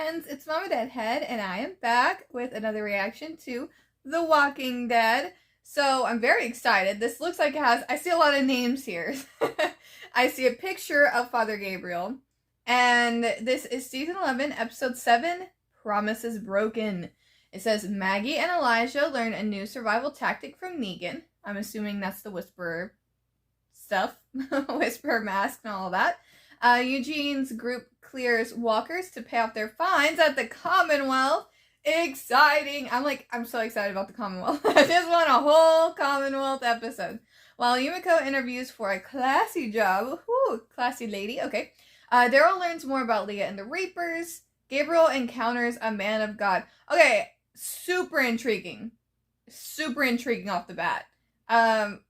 friends, it's Mamadeadhead, and I am back with another reaction to The Walking Dead. So I'm very excited. This looks like it has, I see a lot of names here. I see a picture of Father Gabriel, and this is season 11, episode 7, Promises Broken. It says, Maggie and Elijah learn a new survival tactic from Negan. I'm assuming that's the Whisperer stuff, Whisperer mask and all that. Eugene's group clears walkers to pay off their fines at the Commonwealth. Exciting! I'm so excited about the Commonwealth. I just want a whole Commonwealth episode. While Yumiko interviews for a classy job. Whoo, classy lady. Okay. Daryl learns more about Leah and the Reapers. Gabriel encounters a man of God. Okay, super intriguing. Super intriguing off the bat.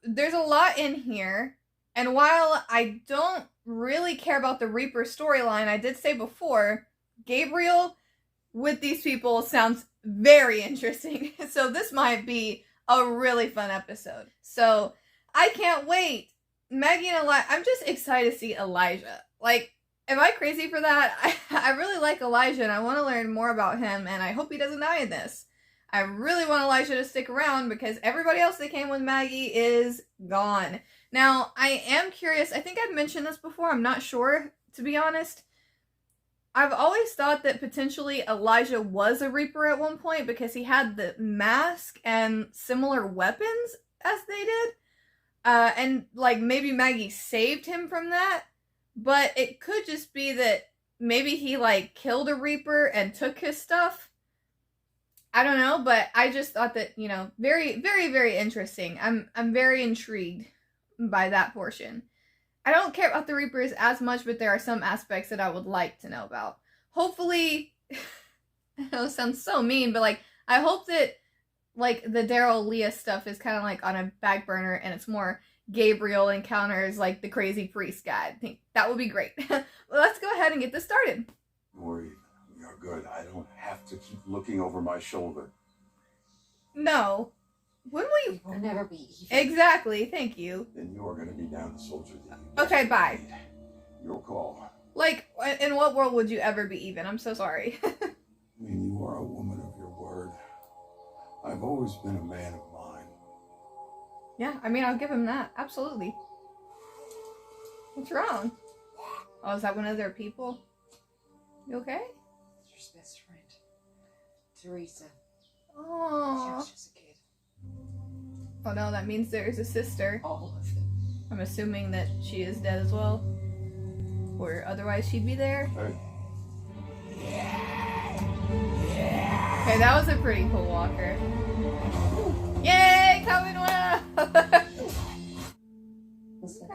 There's a lot in here. And while I don't really care about the Reaper storyline, I did say before, Gabriel with these people sounds very interesting. So this might be a really fun episode. So I can't wait. Maggie and Elijah, I'm just excited to see Elijah. Like, am I crazy for that? I really like Elijah and I want to learn more about him, and I hope he doesn't die in this. I really want Elijah to stick around because everybody else that came with Maggie is gone. Now, I am curious. I think I've mentioned this before. I'm not sure, to be honest. I've always thought that potentially Elijah was a Reaper at one point because he had the mask and similar weapons as they did. And, like, maybe Maggie saved him from that. But it could just be that maybe he, like, killed a Reaper and took his stuff. I don't know, but I just thought that, you know, very, very, very interesting. I'm very intrigued by that portion. I don't care about the Reapers as much, but there are some aspects that I would like to know about. Hopefully, I know it sounds so mean, but, like, I hope that, like, the Daryl Leah stuff is kind of, like, on a back burner, and it's more Gabriel encounters, like, the crazy priest guy. I think that would be great. Well, let's go ahead and get this started. Don't worry. You're good. I don't have to keep looking over my shoulder. No. When will you... We'll never be even. Exactly. Thank you. Then you're going to be down a soldier. Okay, bye. Your call. Like, in what world would you ever be even? I'm so sorry. I mean, you are a woman of your word. I've always been a man of mine. Yeah, I mean, I'll give him that. Absolutely. What's wrong? Oh, is that one of their people? You okay? Your best friend, Teresa. She Oh. was just a kid. Oh no, that means there's a sister. All of them. I'm assuming that she is dead as well. Or otherwise she'd be there. Hey. Okay, that was a pretty cool walker. Yay, Commonwealth! Listen.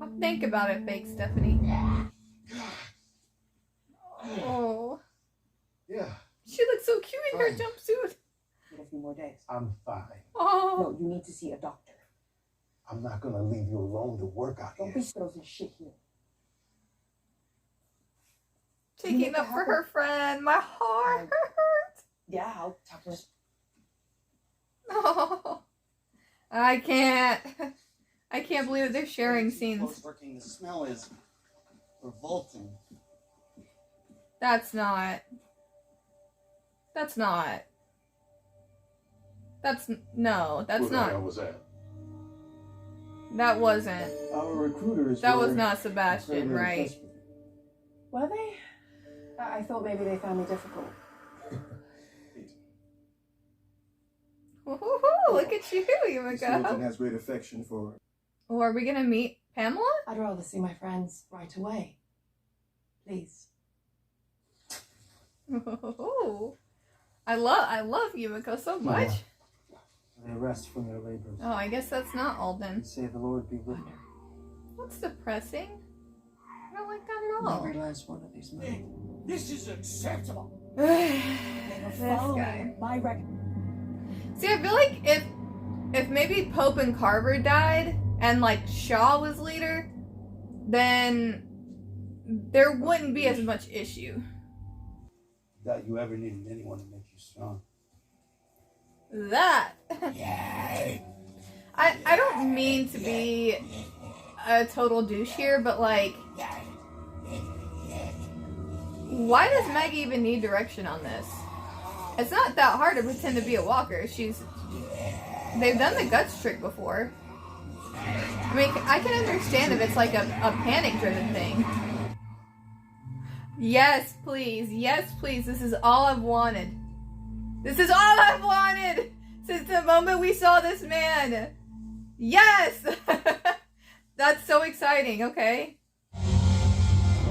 I'll think about it, fake Stephanie. Oh. Yeah. She looks so cute in her jumpsuit. Need a few more days. I'm fine. Oh. No, you need to see a doctor. I'm not going to leave you alone to work out Don't here. be frozen shit here. Taking up for her friend. My heart hurts. Yeah, I'll talk to her. Oh. I can't believe it. They're sharing scenes. Working, the smell is revolting. That's not. No, that's Who the not. hell was that? That wasn't. Our recruiters That was were not Sebastian, incredibly right? impressed with you. Were they? I thought maybe they found me difficult. Woohoo! Look at you, Mr. Yumiko. Wilton has great affection for... Oh, are we gonna meet Pamela? I'd rather see my friends right away. Please. Oh, I love Yumiko so much. They rest from their labors. Oh, I guess that's not Alden. Say the Lord be with her. That's depressing. I don't like that at all. Every last one of these men. This is acceptable. This Following guy. my rec. See, I feel like if maybe Pope and Carver died and like Shaw was leader, then there wouldn't be as much issue. That you ever needed anyone to make you strong. That. I don't mean to be a total douche here, but like Why does Maggie even need direction on this? It's not that hard to pretend to be a walker. They've done the guts trick before. I mean, I can understand if it's like a panic-driven thing. Yes, please. Yes, please. This is all I've wanted. This is all I've wanted since the moment we saw this man. Yes! That's so exciting. Okay.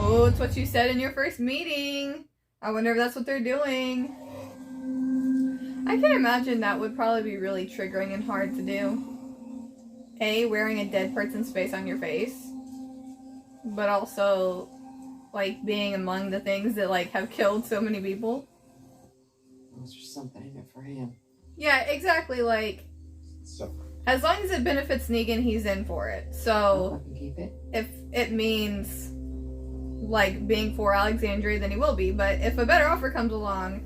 Oh, it's what you said in your first meeting. I wonder if that's what they're doing. I can imagine that would probably be really triggering and hard to do. A, wearing a dead person's face on your face, but also, like, being among the things that, like, have killed so many people. There's just something in it for him. Yeah, exactly, like, So, as long as it benefits Negan, he's in for it. So, I can keep it. if it means, like, being for Alexandria, then he will be, but if a better offer comes along,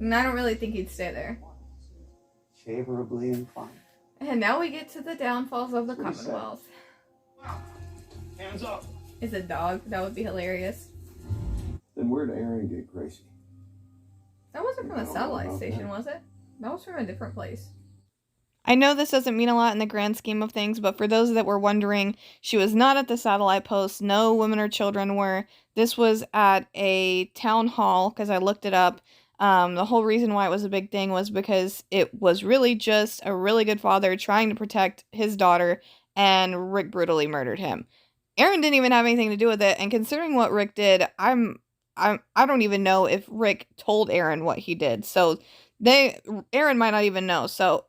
I don't really think he'd stay there. favorably inclined. And now we get to the downfalls of the What do you say? Commonwealth. Hands up. Is a dog. That would be hilarious. Then where'd Aaron get Gracie? That wasn't from I a don't know satellite about station, that. was it? That was from a different place. I know this doesn't mean a lot in the grand scheme of things, but for those that were wondering, she was not at the satellite post. No women or children were. This was at a town hall, because I looked it up. The whole reason why it was a big thing was because it was really just a really good father trying to protect his daughter, and Rick brutally murdered him. Aaron didn't even have anything to do with it, and considering what Rick did, I don't even know if Rick told Aaron what he did. So Aaron might not even know. So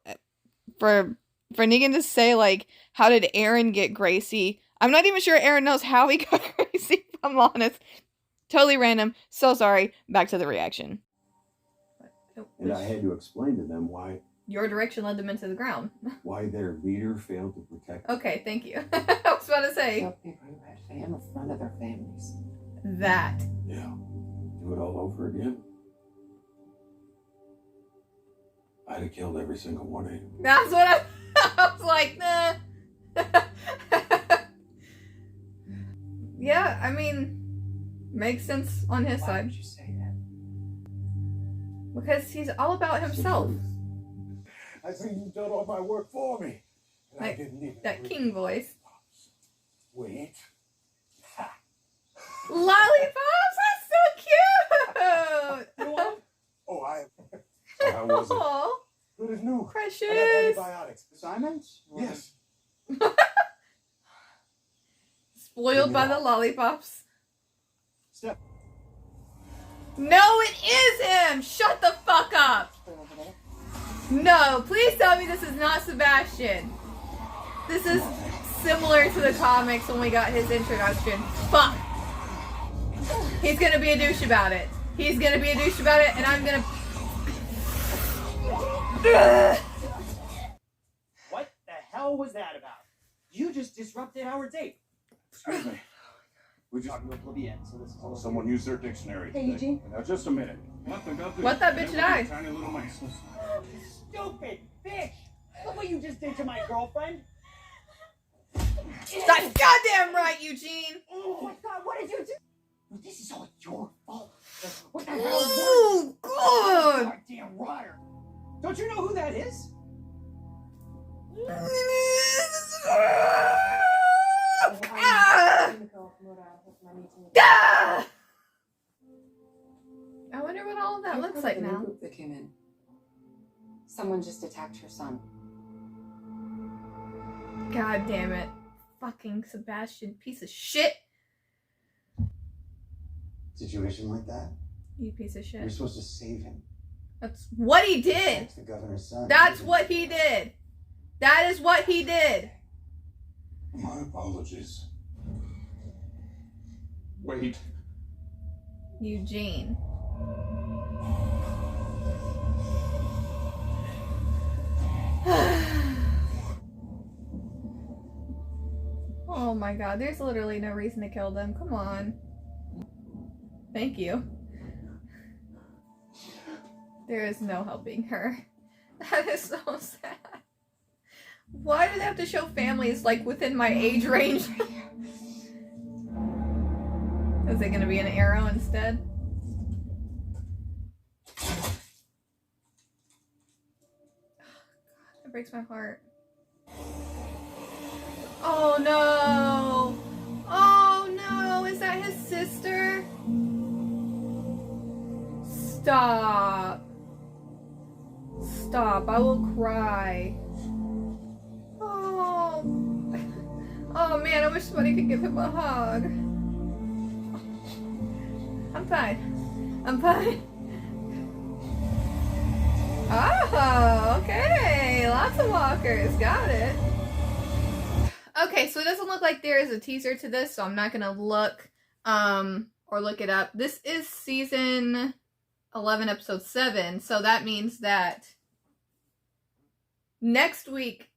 for Negan to say, like, how did Aaron get Gracie? I'm not even sure Aaron knows how he got Gracie, if I'm honest. Totally random. So sorry. Back to the reaction. And I had to explain to them why Your direction led them into the ground. their leader failed to protect them. Okay, thank you. I was about to say Tell people who had fame in front of their families. that. Yeah. Do it all over again. I'd have killed every single one of you. That's what I was like, nah. Yeah, I mean, makes sense on his Why side. would you say that? Because he's all about himself. I think you've done all my work for me. And Like, I didn't even that read king voice. Wait. Lollipops, that's so cute! You want? Oh, so how was it? Oh, Good as new. I precious. got antibiotics. Assignments? Yes. Spoiled by the lollipops. Step. No, it is him! Shut the fuck up! No, please tell me this is not Sebastian. This is similar to the comics when we got his introduction. Fuck! He's gonna be a douche about it. He's gonna be a douche about it, and I'm gonna... What the hell was that about? You just disrupted our date. Excuse me. We just Talking to Oblivion, so this is all someone use their dictionary. Hey, Eugene. Now just a minute. Nothing got What that bitch died? Tiny little mice. stupid bitch. Look what you just did to my girlfriend. That's goddamn right, Eugene! Oh my god, what did you do? This is all your fault. What the hell? Oh, God! Goddamn rotter. Don't you know who that is? Ah! Ah! I wonder what all of that You're looks part like of the new now. group that came in. Someone just attacked her son. God damn it. Fucking Sebastian, piece of shit. Situation like that? You piece of You're shit. supposed to save him. That's what he did. That's the governor's son. That's what he did. That is what he did. My apologies. Wait. Eugene. Oh my god, there's literally no reason to kill them. Come on. Thank you. There is no helping her. That is so sad. Why do they have to show families like within my age range? Is it gonna be an arrow instead? breaks my heart. Oh no! Oh no! Is that his sister? Stop. Stop. I will cry. Oh. Oh man, I wish somebody could give him a hug. I'm fine. I'm fine. Oh, okay. Lots of walkers. Got it. Okay, so it doesn't look like there is a teaser to this, so I'm not gonna look or look it up. This is season 11, episode 7, so that means that next week,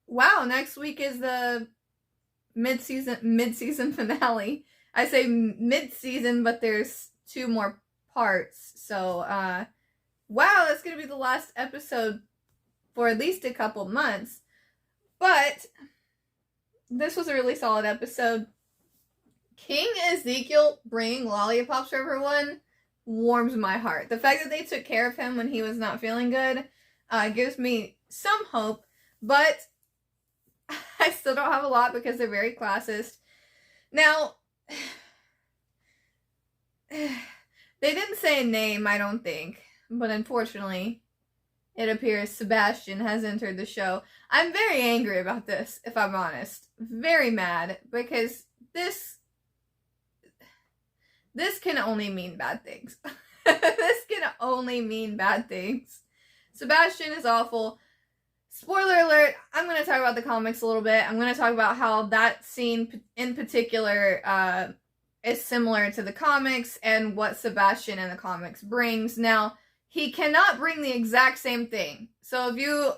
wow, next week is the mid-season finale. I say mid-season, but there's 2 more parts, so wow, that's gonna be the last episode for at least a couple months. But this was a really solid episode. King Ezekiel bringing lollipops for everyone warms my heart. The fact that they took care of him when he was not feeling good gives me some hope, but I still don't have a lot because they're very classist. Now, they didn't say a name, I don't think, but unfortunately, it appears Sebastian has entered the show. I'm very angry about this, if I'm honest. Very mad, because this can only mean bad things. This can only mean bad things. Sebastian is awful. Spoiler alert, I'm going to talk about the comics a little bit. I'm going to talk about how that scene in particular is similar to the comics and what Sebastian in the comics brings. Now, he cannot bring the exact same thing. So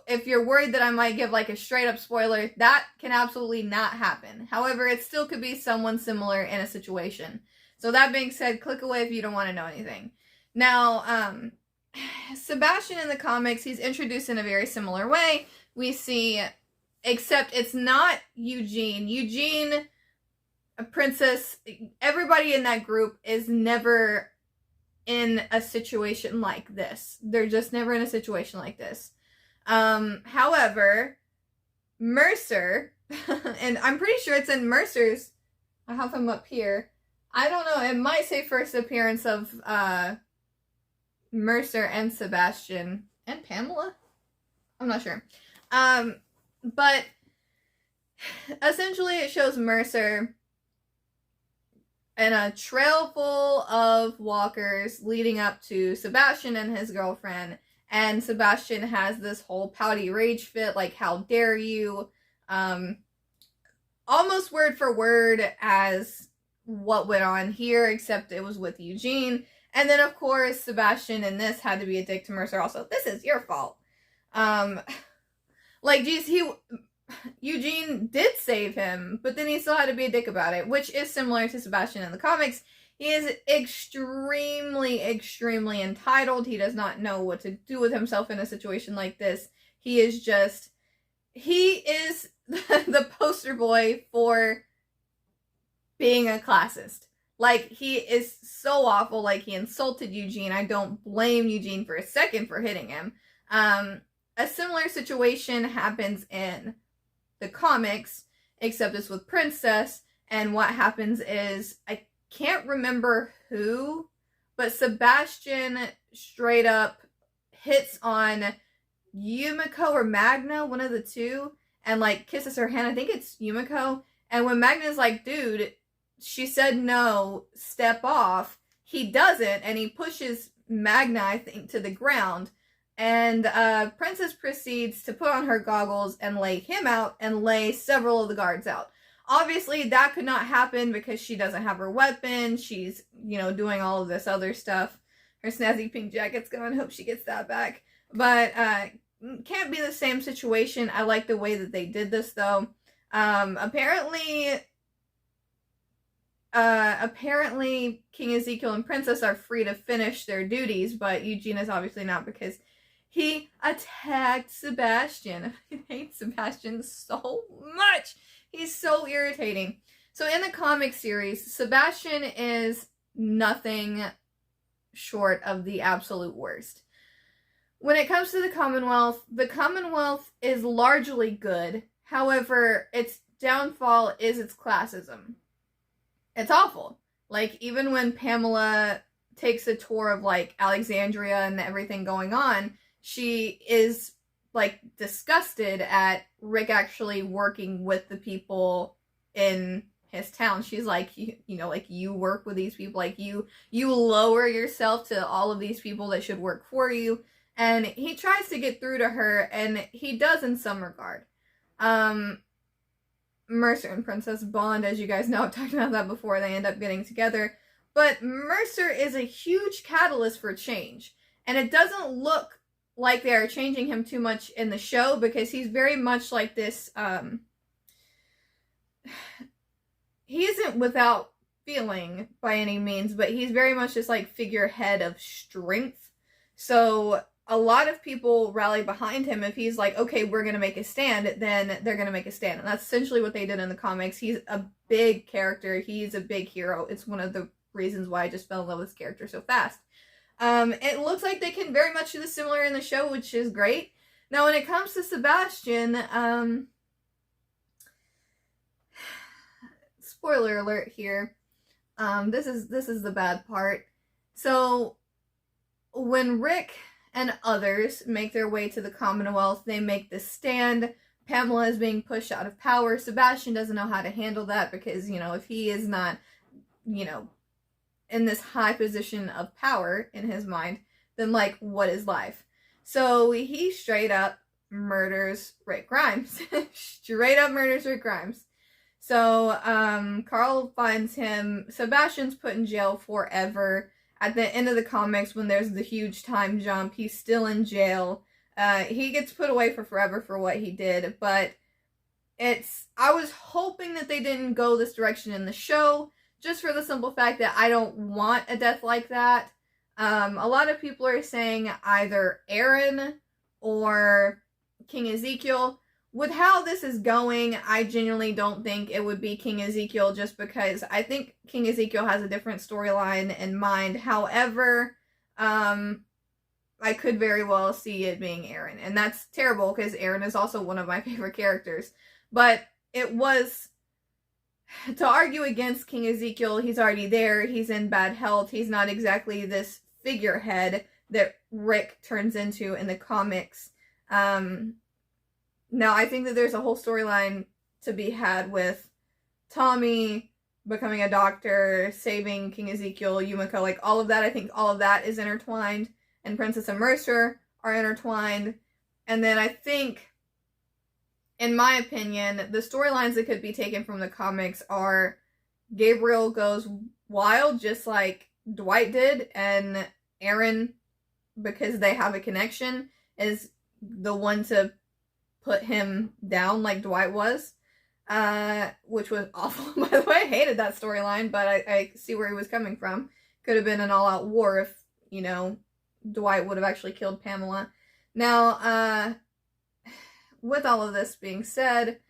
if you're worried that I might give like a straight up spoiler, that can absolutely not happen. However, it still could be someone similar in a situation. So that being said, click away if you don't want to know anything. Now, Sebastian in the comics, he's introduced in a very similar way. We see, except it's not Eugene. Eugene, a princess, everybody in that group is never in a situation like this. They're just never in a situation like this. However, Mercer, and I'm pretty sure it's in Mercer's, I have him up here. I don't know, it might say first appearance of Mercer and Sebastian and Pamela? I'm not sure. But essentially it shows Mercer in a trail full of walkers leading up to Sebastian and his girlfriend. And Sebastian has this whole pouty rage fit, like, how dare you? Almost word for word as what went on here, except it was with Eugene. And then, of course, Sebastian in this had to be a dick to Mercer also. This is your fault. Like, geez, Eugene did save him, but then he still had to be a dick about it, which is similar to Sebastian in the comics. He is extremely, extremely entitled. He does not know what to do with himself in a situation like this. He is the poster boy for being a classist. Like, he is so awful. Like, he insulted Eugene. I don't blame Eugene for a second for hitting him. A similar situation happens in the comics, except it's with Princess, and what happens is, I can't remember who, but Sebastian straight up hits on Yumiko or Magna, one of the two, and like kisses her hand. I think it's Yumiko. And when Magna's like, dude, she said no, step off, he doesn't, and he pushes Magna, I think, to the ground. And Princess proceeds to put on her goggles and lay him out and lay several of the guards out. Obviously, that could not happen because she doesn't have her weapon. She's, doing all of this other stuff. Her snazzy pink jacket's gone. Hope she gets that back. But can't be the same situation. I like the way that they did this, though. Apparently, King Ezekiel and Princess are free to finish their duties, but Eugene is obviously not because he attacked Sebastian. I hate Sebastian so much. He's so irritating. So in the comic series, Sebastian is nothing short of the absolute worst. when it comes to the Commonwealth is largely good. However, its downfall is its classism. It's awful. Like, even when Pamela takes a tour of, like, Alexandria and everything going on, she is, like, disgusted at Rick actually working with the people in his town. She's like, you know, like, you work with these people, like, you lower yourself to all of these people that should work for you. And he tries to get through to her, and he does in some regard. Mercer and Princess bond, as you guys know, I've talked about that before, they end up getting together. But Mercer is a huge catalyst for change. And it doesn't look like they are changing him too much in the show, because he's very much like this, he isn't without feeling by any means, but he's very much just like figurehead of strength. So a lot of people rally behind him. If he's like, okay, we're going to make a stand, then they're going to make a stand. And that's essentially what they did in the comics. He's a big character. He's a big hero. It's one of the reasons why I just fell in love with this character so fast. It looks like they can very much do the similar in the show, which is great. Now, when it comes to Sebastian, spoiler alert here. This is the bad part. So, when Rick and others make their way to the Commonwealth, they make this stand. Pamela is being pushed out of power. Sebastian doesn't know how to handle that because, you know, if he is not, you know, in this high position of power in his mind, then, like, what is life? So he straight up murders Rick Grimes. Straight up murders Rick Grimes. So Carl finds him. Sebastian's put in jail forever. At the end of the comics, when there's the huge time jump, he's still in jail. He gets put away for forever for what he did, but I was hoping that they didn't go this direction in the show, just for the simple fact that I don't want a death like that. A lot of people are saying either Aaron or King Ezekiel. With how this is going, I genuinely don't think it would be King Ezekiel, just because I think King Ezekiel has a different storyline in mind. However, I could very well see it being Aaron. And that's terrible, because Aaron is also one of my favorite characters. But it was, to argue against King Ezekiel, he's already there, he's in bad health, he's not exactly this figurehead that Rick turns into in the comics. Now, I think that there's a whole storyline to be had with Tommy becoming a doctor, saving King Ezekiel, Yumiko, like, all of that. I think all of that is intertwined, and Princess and Mercer are intertwined. And then I think, in my opinion, the storylines that could be taken from the comics are Gabriel goes wild, just like Dwight did, and Aaron, because they have a connection, is the one to put him down like Dwight was, which was awful, by the way. I hated that storyline, but I see where he was coming from. Could have been an all-out war if, you know, Dwight would have actually killed Pamela. Now, with all of this being said,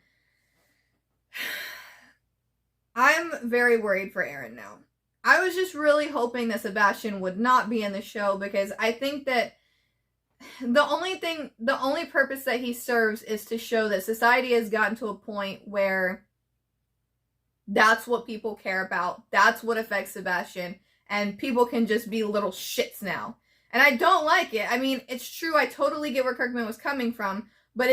I'm very worried for Aaron now. I was just really hoping that Sebastian would not be in the show, because I think that the only purpose that he serves is to show that society has gotten to a point where that's what people care about. That's what affects Sebastian. And people can just be little shits now. And I don't like it. I mean, it's true. I totally get where Kirkman was coming from. But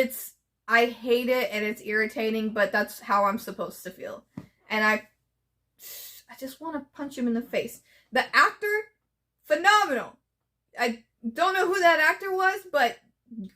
I hate it and it's irritating. But that's how I'm supposed to feel. And I just want to punch him in the face. The actor, phenomenal. I don't know who that actor was, but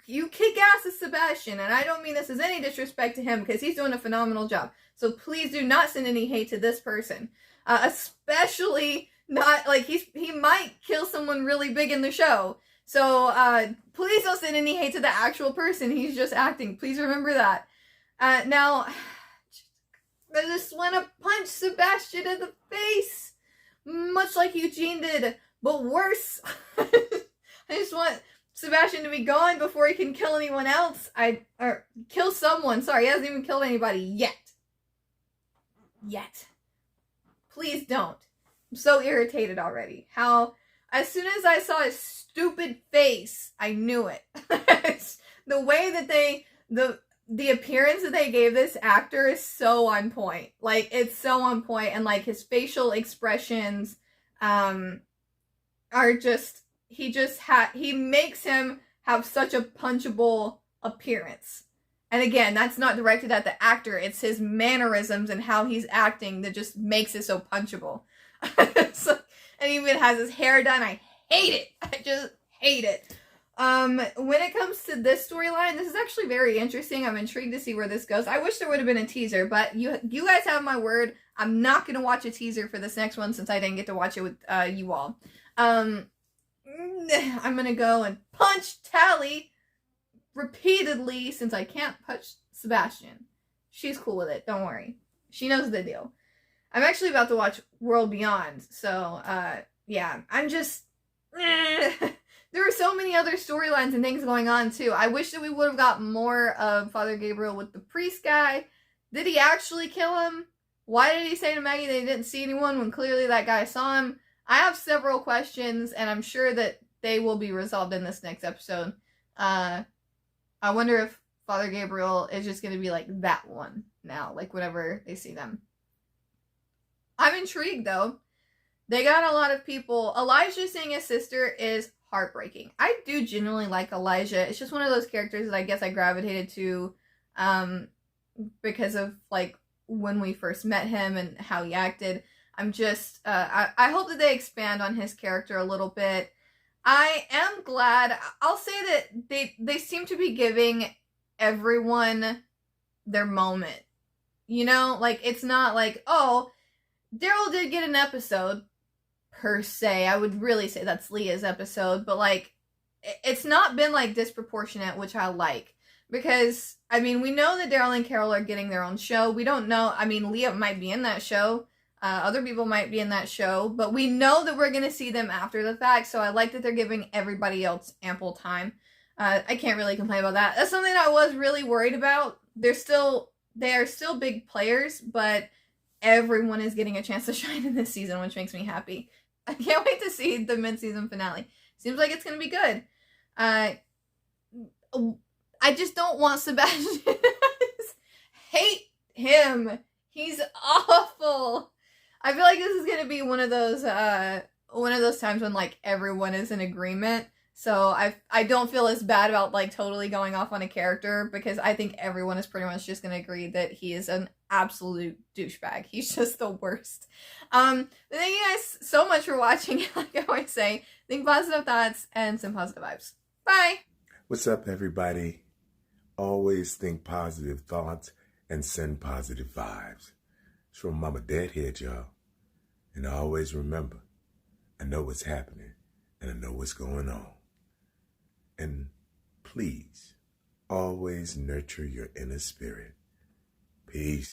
you kick ass as Sebastian, and I don't mean this as any disrespect to him, because he's doing a phenomenal job. So please do not send any hate to this person, especially not, like, he might kill someone really big in the show. So please don't send any hate to the actual person. He's just acting. Please remember that. Now, I just want to punch Sebastian in the face, much like Eugene did, but worse. I just want Sebastian to be gone before he can kill anyone else. Or kill someone. Sorry, he hasn't even killed anybody yet. Yet. Please don't. I'm so irritated already. How As soon as I saw his stupid face, I knew it. The way that the appearance that they gave this actor is so on point. Like, it's so on point, and like his facial expressions are just, he makes him have such a punchable appearance. And again, that's not directed at the actor, it's his mannerisms and how he's acting that just makes it so punchable. So, and he even has his hair done. I hate it. I just hate it. When it comes to this storyline, this is actually very interesting. I'm intrigued to see where this goes. I wish there would have been a teaser, but you guys have my word. I'm not going to watch a teaser for this next one since I didn't get to watch it with you all. I'm going to go and punch Tally repeatedly since I can't punch Sebastian. She's cool with it. Don't worry. She knows the deal. I'm actually about to watch World Beyond, so, yeah, I'm just... There are so many other storylines and things going on, too. I wish that we would have got more of Father Gabriel with the priest guy. Did he actually kill him? Why did he say to Maggie that he didn't see anyone when clearly that guy saw him? I have several questions, and I'm sure that they will be resolved in this next episode. I wonder if Father Gabriel is just going to be like that one now, like whenever they see them. I'm intrigued, though. They got a lot of people. Elijah seeing his sister is heartbreaking. I do genuinely like Elijah. It's just one of those characters that I guess I gravitated to because of like when we first met him and how he acted. I'm just I hope that they expand on his character a little bit. I am glad. I'll say that they seem to be giving everyone their moment. You know, like it's not like, oh, Daryl did get an episode per se. I would really say that's Leah's episode, but like it's not been like disproportionate, which I like, because I mean, we know that Daryl and Carol are getting their own show. We don't know, I mean, Leah might be in that show, other people might be in that show, but we know that we're gonna see them after the fact, so I like that they're giving everybody else ample time. I can't really complain about that. That's something that I was really worried about. They are still big players, but everyone is getting a chance to shine in this season, which makes me happy. I can't wait to see the mid-season finale. Seems like it's going to be good. I just don't want Sebastian. Hate him. He's awful. I feel like this is going to be one of those times when like everyone is in agreement. So I don't feel as bad about like totally going off on a character, because I think everyone is pretty much just going to agree that he is an absolute douchebag. He's just the worst. Thank you guys so much for watching. Like I always say, think positive thoughts and some positive vibes. Bye. What's up, everybody? Always think positive thoughts and send positive vibes. It's from Mamadeadhead, y'all. And always remember, I know what's happening and I know what's going on. And please, always nurture your inner spirit. Peace.